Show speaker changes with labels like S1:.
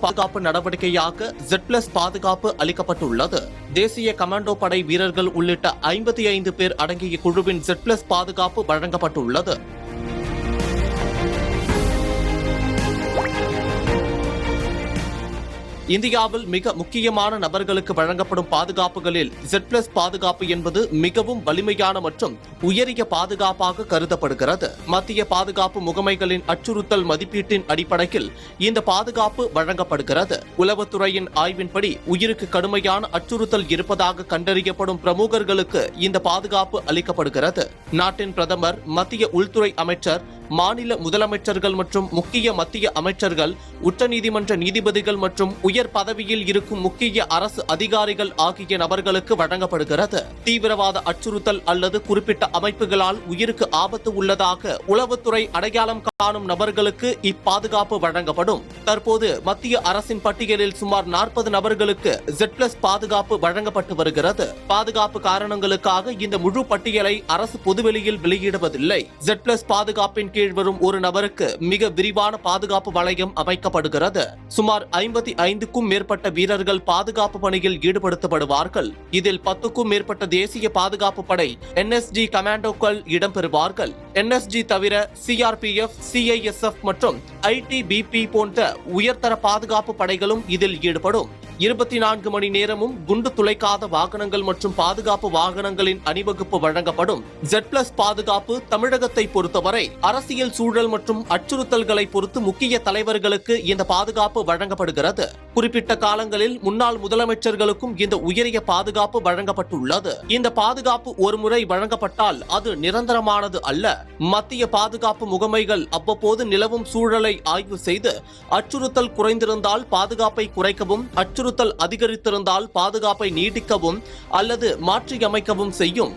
S1: பாதுகாப்பு நடவடிக்கையாக Z+ பாதுகாப்பு அளிக்கப்பட்டுள்ளது. தேசிய கமாண்டோ படை வீரர்கள் உள்ளிட்ட 55 பேர் அடங்கிய குழுவின் Z+ பாதுகாப்பு வழங்கப்பட்டுள்ளது. இந்தியாவில் மிக முக்கியமான நபர்களுக்கு வழங்கப்படும் பாதுகாப்புகளில் Z+ பாதுகாப்பு என்பது மிகவும் வலிமையான மற்றும் உயரிய பாதுகாப்பாக கருதப்படுகிறது. மத்திய பாதுகாப்பு முகமைகளின் அச்சுறுத்தல் மதிப்பீட்டின் அடிப்படையில் இந்த பாதுகாப்பு வழங்கப்படுகிறது. உளவுத்துறையின் ஆய்வின்படி உயிருக்கு கடுமையான அச்சுறுத்தல் இருப்பதாக கண்டறியப்படும் பிரமுகர்களுக்கு இந்த பாதுகாப்பு அளிக்கப்படுகிறது. நாட்டின் பிரதமர், மத்திய உள்துறை அமைச்சர், மாநில முதலமைச்சர்கள் மற்றும் முக்கிய மத்திய அமைச்சர்கள், உச்சநீதிமன்ற நீதிபதிகள் மற்றும் உயர் பதவியில் இருக்கும் முக்கிய அரசு அதிகாரிகள் ஆகிய நபர்களுக்கு வழங்கப்படுகிறது. தீவிரவாத அச்சுறுத்தல் அல்லது குறிப்பிட்ட அமைப்புகளால் உயிருக்கு ஆபத்து உள்ளதாக உளவுத்துறை அடையாளம் காணும் நபர்களுக்கு இப்பாதுகாப்பு வழங்கப்படும். தற்போது மத்திய அரசின் பட்டியலில் சுமார் 40 நபர்களுக்கு Z+ பாதுகாப்பு வழங்கப்பட்டு வருகிறது. பாதுகாப்பு காரணங்களுக்காக இந்த முழு பட்டியலை அரசு பொதுவெளியில் வெளியிடுவதில்லை. Z+ பாதுகாப்பின் கீழ் வரும் ஒரு நபருக்கு மிக விரிவான பாதுகாப்பு வளையம் அமைக்கப்படுகிறது. சுமார் 55க்கும் மேற்பட்ட வீரர்கள் பாதுகாப்பு பணியில் ஈடுபடுத்தப்படுவார்கள். இதில் 10க்கும் மேற்பட்ட தேசிய பாதுகாப்பு படை NSG கமாண்டோக்கள் இடம்பெறுவார்கள். NSG தவிர CRPF, CISF மற்றும் ITBP போன்ற உயர்தர பாதுகாப்பு படைகளும் இதில் ஈடுபடும். 24 மணி நேரமும் குண்டு துளைக்காத வாகனங்கள் மற்றும் பாதுகாப்பு வாகனங்களின் அணிவகுப்பு வழங்கப்படும். Z+ பாதுகாப்பு தமிழகத்தை பொறுத்தவரை அரசியல் சூழல் மற்றும் அச்சுறுத்தல்களை பொறுத்து முக்கிய தலைவர்களுக்கு இந்த பாதுகாப்பு வழங்கப்படுகிறது. குறிப்பிட்ட காலங்களில் முன்னாள் முதலமைச்சர்களுக்கும் இந்த உயரிய பாதுகாப்பு வழங்கப்பட்டுள்ளது. இந்த பாதுகாப்பு ஒருமுறை வழங்கப்பட்டால் அது நிரந்தரமானது அல்ல. மத்திய பாதுகாப்பு முகமைகள் அவ்வப்போது நிலவும் சூழலை ஆய்வு செய்து அச்சுறுத்தல் குறைந்திருந்தால் பாதுகாப்பை குறைக்கவும், அச்சுறுத்தல் அதிகரித்திருந்தால் பாதுகாப்பை நீட்டிக்கவும் அல்லது மாற்றியமைக்கவும் செய்யும்.